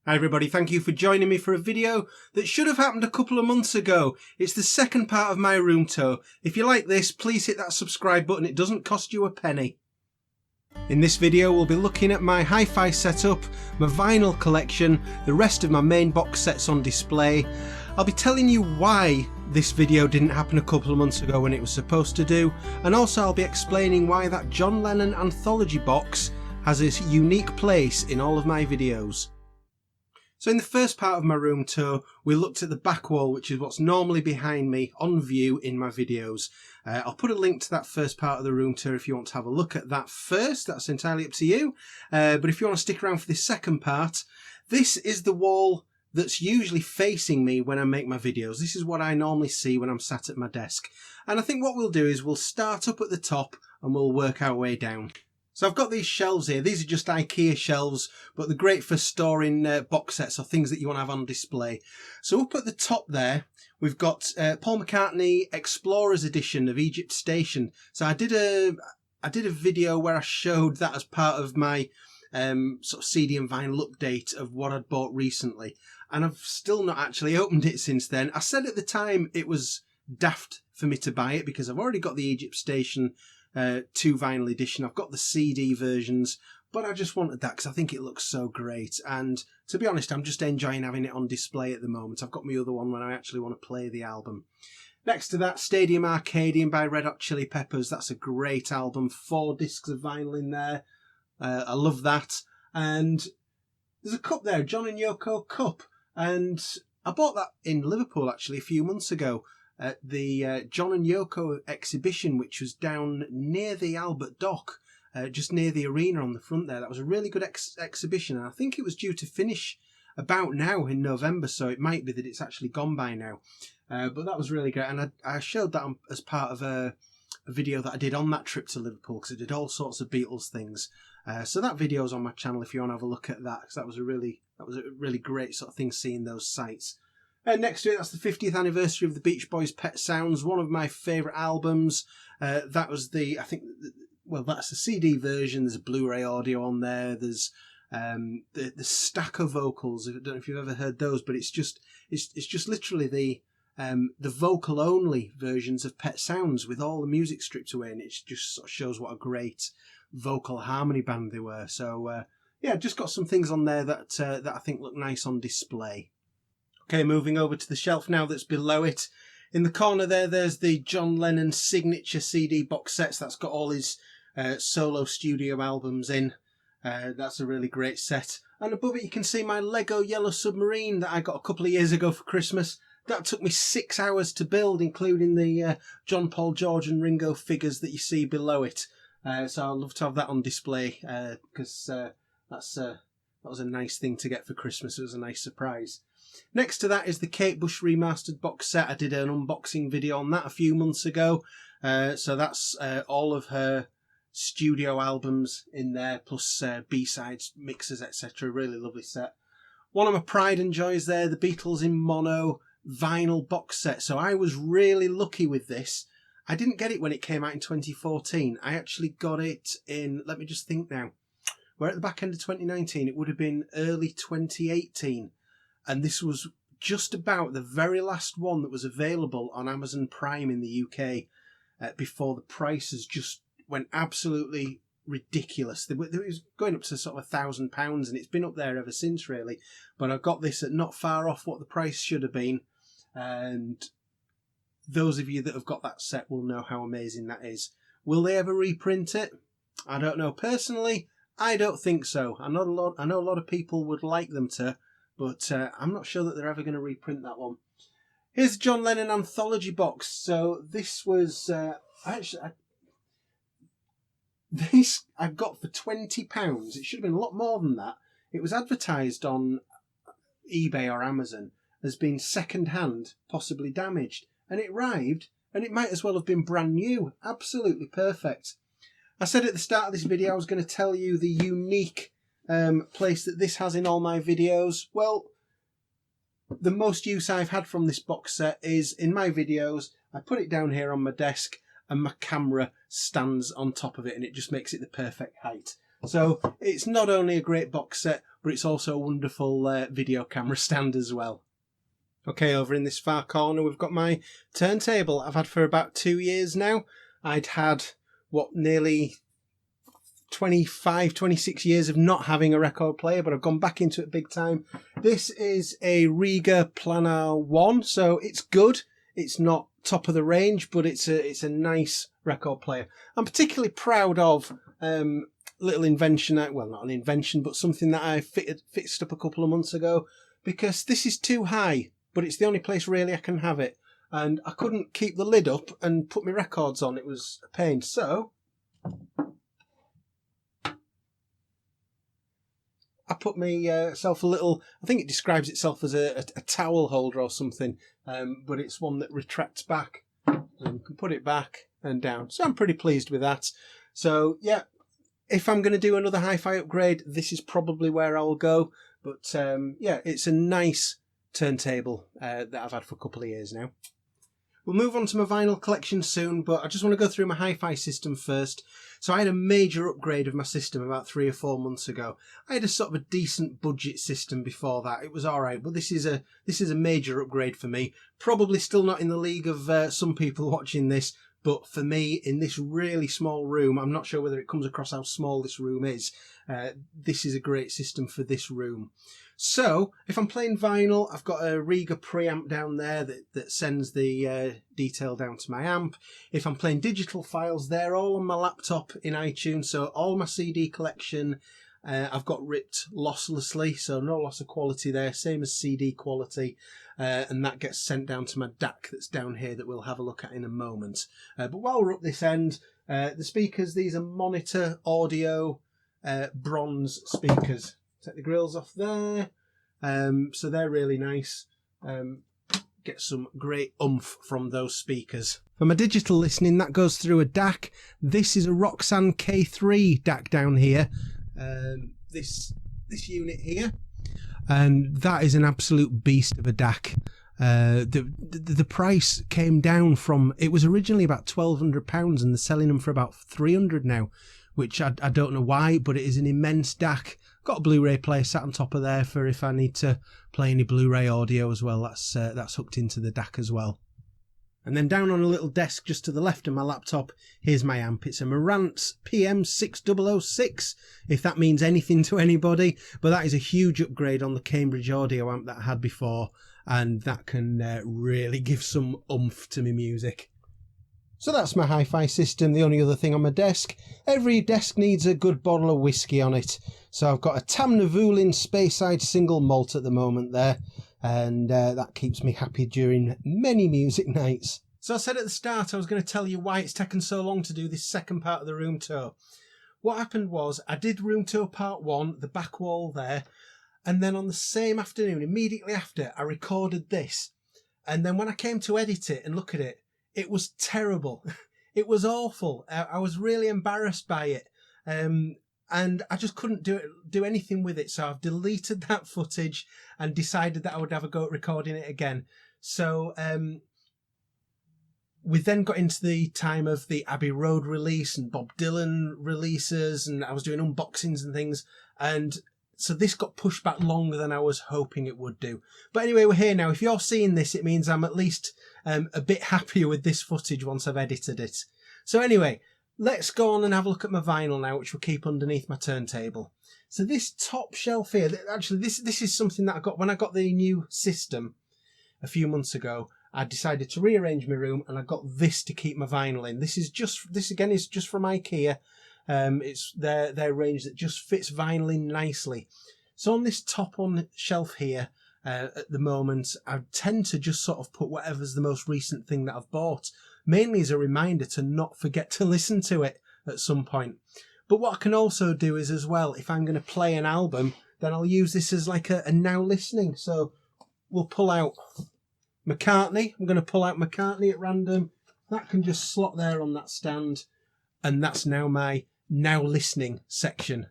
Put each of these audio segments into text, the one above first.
Hi everybody, thank you for joining me for a video that should have happened a couple of months ago. It's the second part of my room tour. If you like this, please hit that subscribe button, it doesn't cost you a penny. In this video we'll be looking at my hi-fi setup, my vinyl collection, the rest of my main box sets on display. I'll be telling you why this video didn't happen a couple of months ago when it was supposed to do, and also I'll be explaining why that John Lennon anthology box has a unique place in all of my videos. So in the first part of my room tour, we looked at the back wall, which is what's normally behind me on view in my videos. I'll put a link to that first part of the room tour if you want to have a look at that first. That's entirely up to you. But if you want to stick around for this second part, this is the wall that's usually facing me when I make my videos. This is what I normally see when I'm sat at my desk. And I think what we'll do is we'll start up at the top and we'll work our way down. So I've got these shelves here. These are just IKEA shelves, but they're great for storing box sets or things that you want to have on display. So up at the top there, we've got Paul McCartney Explorers Edition of Egypt Station. So I did a video where I showed that as part of my sort of CD and vinyl update of what I'd bought recently. And I've still not actually opened it since then. I said at the time it was daft for me to buy it because I've already got the Egypt Station 2 vinyl edition. I've got the CD versions, but I just wanted that because I think it looks so great. And to be honest, I'm just enjoying having it on display at the moment. I've got my other one when I actually want to play the album. Next to that, Stadium Arcadian by Red Hot Chili Peppers. That's a great album. 4 discs of vinyl in there. I love that. And there's a cup there, John and Yoko cup. And I bought that in Liverpool actually a few months ago at the John and Yoko exhibition, which was down near the Albert Dock, just near the arena on the front there. That was a really good exhibition, and I think it was due to finish about now in November, so it might be that it's actually gone by now. But that was really great, and I showed that as part of a video that I did on that trip to Liverpool, because I did all sorts of Beatles things. So that video's on my channel if you want to have a look at that, because that was a really great sort of thing, seeing those sights. Next to it, that's the 50th anniversary of the Beach Boys' Pet Sounds, one of my favourite albums. That was that's the CD version. There's a Blu-ray audio on there. There's the stacco vocals. I don't know if you've ever heard those, but it's just literally the vocal only versions of Pet Sounds with all the music stripped away, and it just sort of shows what a great vocal harmony band they were. So yeah, just got some things on there that I think look nice on display. Okay, moving over to the shelf now that's below it. In the corner there's the John Lennon signature CD box sets. That's got all his solo studio albums in. That's a really great set. And above it you can see my Lego Yellow Submarine that I got a couple of years ago for Christmas. That took me 6 hours to build, including the John, Paul, George and Ringo figures that you see below it. So I'd love to have that on display because that was a nice thing to get for Christmas. It was a nice surprise. Next to that is the Kate Bush remastered box set. I did an unboxing video on that a few months ago. So that's all of her studio albums in there, plus B-sides, mixes, etc. Really lovely set. One of my pride and joys there, the Beatles in mono vinyl box set. So I was really lucky with this. I didn't get it when it came out in 2014. I actually got it in, let me just think now. We're at the back end of 2019. It would have been early 2018. And this was just about the very last one that was available on Amazon Prime in the UK before the prices just went absolutely ridiculous. It was going up to sort of £1,000, and it's been up there ever since, really. But I got this at not far off what the price should have been. And those of you that have got that set will know how amazing that is. Will they ever reprint it? I don't know. Personally, I don't think so. I know a lot of people would like them to, but I'm not sure that they're ever going to reprint that one. Here's the John Lennon anthology box. So this was this I got for £20. It should have been a lot more than that. It was advertised on eBay or Amazon as being second hand, possibly damaged, and it arrived and it might as well have been brand new. Absolutely perfect. I said at the start of this video I was going to tell you the unique place that this has in all my videos. Well, the most use I've had from this box set is in my videos. I put it down here on my desk and my camera stands on top of it, and it just makes it the perfect height. So it's not only a great box set, but it's also a wonderful video camera stand as well. Okay, over in this far corner we've got my turntable I've had for about 2 years now. I'd had, nearly 25, 26 years of not having a record player, but I've gone back into it big time. This is a Riga Planar 1, so it's good. It's not top of the range, but it's a nice record player. I'm particularly proud of little invention, well, not an invention, but something that I fixed up a couple of months ago, because this is too high, but it's the only place really I can have it. And I couldn't keep the lid up and put my records on. It was a pain. So I put myself a little, I think it describes itself as a towel holder or something, but it's one that retracts back and you can put it back and down. So I'm pretty pleased with that. So yeah, if I'm going to do another hi-fi upgrade, this is probably where I'll go. But yeah, it's a nice turntable that I've had for a couple of years now. We'll move on to my vinyl collection soon, but I just want to go through my HiFi system first. So I had a major upgrade of my system about 3 or 4 months ago. I had a sort of a decent budget system before that. It was alright, but this is a major upgrade for me. Probably still not in the league of some people watching this, but for me, in this really small room, I'm not sure whether it comes across how small this room is. This is a great system for this room. So, if I'm playing vinyl, I've got a Riga preamp down there that sends the detail down to my amp. If I'm playing digital files, they're all on my laptop in iTunes, so all my CD collection I've got ripped losslessly, so no loss of quality there, same as CD quality, and that gets sent down to my DAC that's down here that we'll have a look at in a moment. But while we're up this end, the speakers, these are Monitor Audio bronze speakers. Take the grills off there, so they're really nice. Get some great oomph from those speakers. For my digital listening, that goes through a DAC. This is a Roxanne K3 DAC down here. This unit here, and that is an absolute beast of a DAC. The price came down from, it was originally about £1,200 and they're selling them for about £300 now, which I don't know why, but it is an immense DAC. Got a Blu-ray player sat on top of there for if I need to play any Blu-ray audio as well. That's hooked into the DAC as well. And then down on a little desk just to the left of my laptop, here's my amp. It's a Marantz PM6006, if that means anything to anybody. But that is a huge upgrade on the Cambridge audio amp that I had before, and that can really give some oomph to my music. So that's my HiFi system, the only other thing on my desk. Every desk needs a good bottle of whiskey on it. So I've got a Tamnavulin Speyside single malt at the moment there, and that keeps me happy during many music nights. So I said at the start I was going to tell you why it's taken so long to do this second part of the room tour. What happened was I did room tour part 1, the back wall there, and then on the same afternoon, immediately after, I recorded this. And then when I came to edit it and look at it, it was terrible. It was awful. I was really embarrassed by it. And I just couldn't do anything with it. So I've deleted that footage and decided that I would have a go at recording it again. So we then got into the time of the Abbey Road release and Bob Dylan releases, and I was doing unboxings and things. And so this got pushed back longer than I was hoping it would do. But anyway, we're here now. If you're seeing this, it means I'm at least a bit happier with this footage once I've edited it. So anyway, let's go on and have a look at my vinyl now, which we'll keep underneath my turntable. So this top shelf here, actually this is something that I got when I got the new system a few months ago. I decided to rearrange my room and I got this to keep my vinyl in. This again is just from IKEA. It's their range that just fits vinyl in nicely. So on this top on shelf here, at the moment, I tend to just sort of put whatever's the most recent thing that I've bought, mainly as a reminder to not forget to listen to it at some point. But what I can also do is as well, if I'm going to play an album, then I'll use this as like a now listening. So we'll pull out McCartney. I'm going to pull out McCartney at random. That can just slot there on that stand. And that's now my now listening section.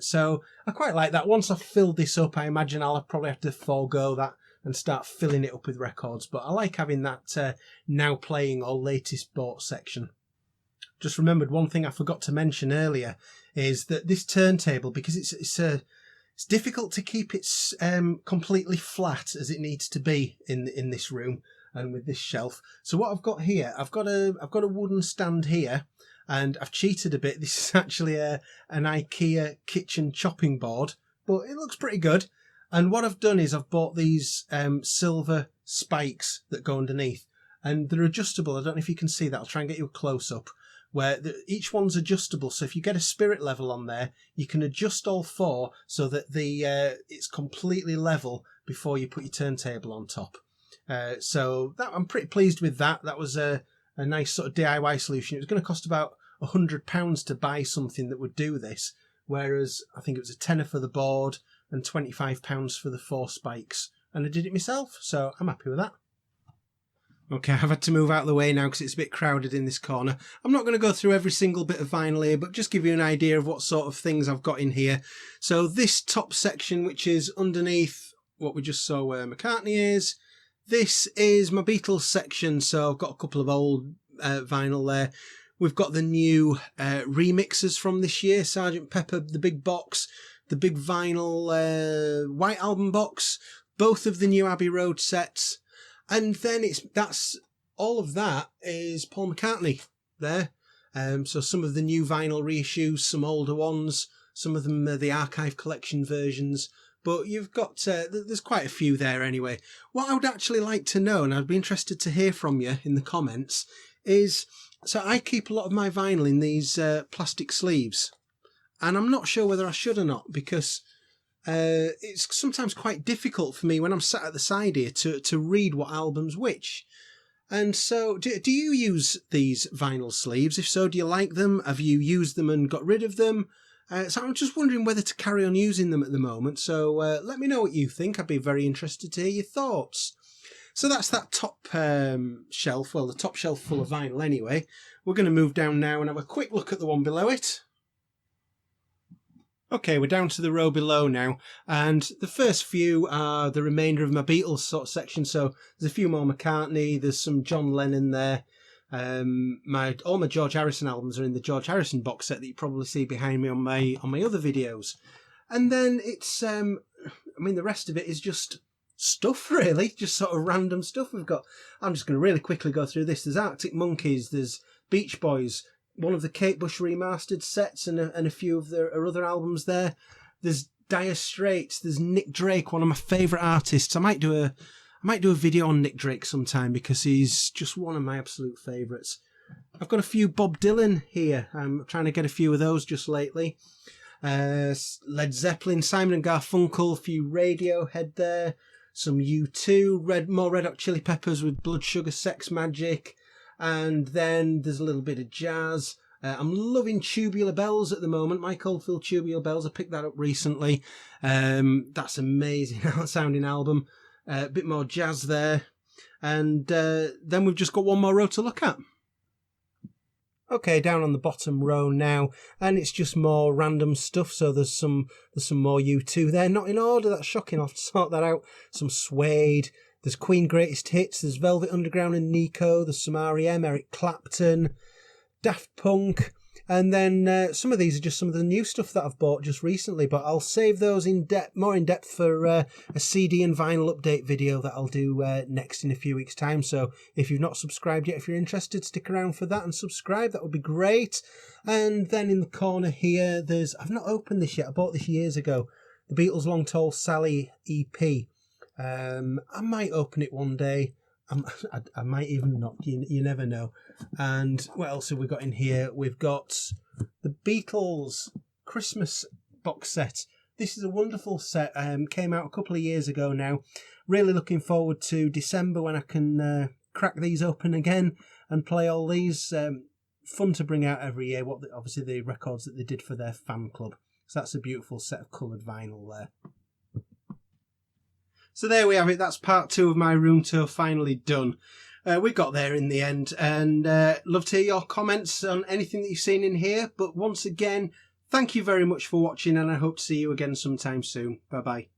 So I quite like that. Once I've filled this up, I imagine I'll probably have to forego that and start filling it up with records. But I like having that now playing or latest bought section. just remembered one thing I forgot to mention earlier is that this turntable, because it's difficult to keep it completely flat as it needs to be in this room and with this shelf. So what I've got here, I've got a wooden stand here, and I've cheated a bit. This is actually an IKEA kitchen chopping board, but it looks pretty good. And what I've done is I've bought these silver spikes that go underneath, and they're adjustable. I don't know if you can see that. I'll try and get you a close-up, where each one's adjustable. So if you get a spirit level on there, you can adjust all four so that it's completely level before you put your turntable on top. So I'm pretty pleased with that. That was a nice sort of DIY solution. It was going to cost about £100 to buy something that would do this, whereas I think it was a tenner for the board and £25 for the 4 spikes, and I did it myself, so I'm happy with that. Okay, I've had to move out of the way now because it's a bit crowded in this corner. I'm not going to go through every single bit of vinyl here, but just give you an idea of what sort of things I've got in here. So this top section, which is underneath what we just saw where McCartney is, this is my Beatles section, so I've got a couple of old vinyl there. We've got the new remixes from this year, Sgt. Pepper, the big box, the big vinyl White Album box, both of the new Abbey Road sets, and then that's all of that is Paul McCartney there. So some of the new vinyl reissues, some older ones, some of them are the archive collection versions, but you've got there's quite a few there anyway. What I would actually like to know, and I'd be interested to hear from you in the comments, is so I keep a lot of my vinyl in these plastic sleeves. And I'm not sure whether I should or not, because it's sometimes quite difficult for me when I'm sat at the side here to read what album's which. And so, do you use these vinyl sleeves? If so, do you like them? Have you used them and got rid of them? So I'm just wondering whether to carry on using them at the moment. So let me know what you think. I'd be very interested to hear your thoughts. So that's that top shelf, well, the top shelf full of vinyl anyway. We're going to move down now and have a quick look at the one below it. Okay, we're down to the row below now, and the first few are the remainder of my Beatles sort of section. So there's a few more McCartney, there's some John Lennon there. All my George Harrison albums are in the George Harrison box set that you probably see behind me on my other videos. And then it's, I mean, the rest of it is just stuff, really, just sort of random stuff we've got. I'm just going to really quickly go through this. There's Arctic Monkeys, there's Beach Boys, one of the Kate Bush remastered sets, and a few of their other albums there. There's Dire Straits, there's Nick Drake, one of my favourite artists. I might do a video on Nick Drake sometime because he's just one of my absolute favourites. I've got a few Bob Dylan here. I'm trying to get a few of those just lately. Led Zeppelin, Simon and Garfunkel, a few Radiohead there, some U2, more Red Hot Chili Peppers with Blood Sugar Sex Magic. And then there's a little bit of jazz. I'm loving Tubular Bells at the moment. Mike Oldfield Tubular Bells. I picked that up recently. That's amazing sounding album. A bit more jazz there. And then we've just got one more row to look at. Okay, down on the bottom row now, and it's just more random stuff. So there's some more U2 there. Not in order. That's shocking. I'll have to sort that out. Some Suede. There's Queen Greatest Hits, there's Velvet Underground and Nico, there's some R.E.M., Eric Clapton, Daft Punk, and then some of these are just some of the new stuff that I've bought just recently, but I'll save those more in depth for a CD and vinyl update video that I'll do next in a few weeks' time. So if you've not subscribed yet, if you're interested, stick around for that and subscribe, that would be great. And then in the corner here, I've not opened this yet, I bought this years ago, the Beatles Long Tall Sally EP. I might open it one day. I might even not. You never know. And what else have we got in here? We've got the Beatles Christmas box set. This is a wonderful set. Came out a couple of years ago now. Really looking forward to December when I can crack these open again and play all these. Fun to bring out every year. Obviously the records that they did for their fan club. So that's a beautiful set of coloured vinyl there. So there we have it. That's part 2 of my room tour finally done. We got there in the end, and love to hear your comments on anything that you've seen in here. But once again, thank you very much for watching, and I hope to see you again sometime soon. Bye bye.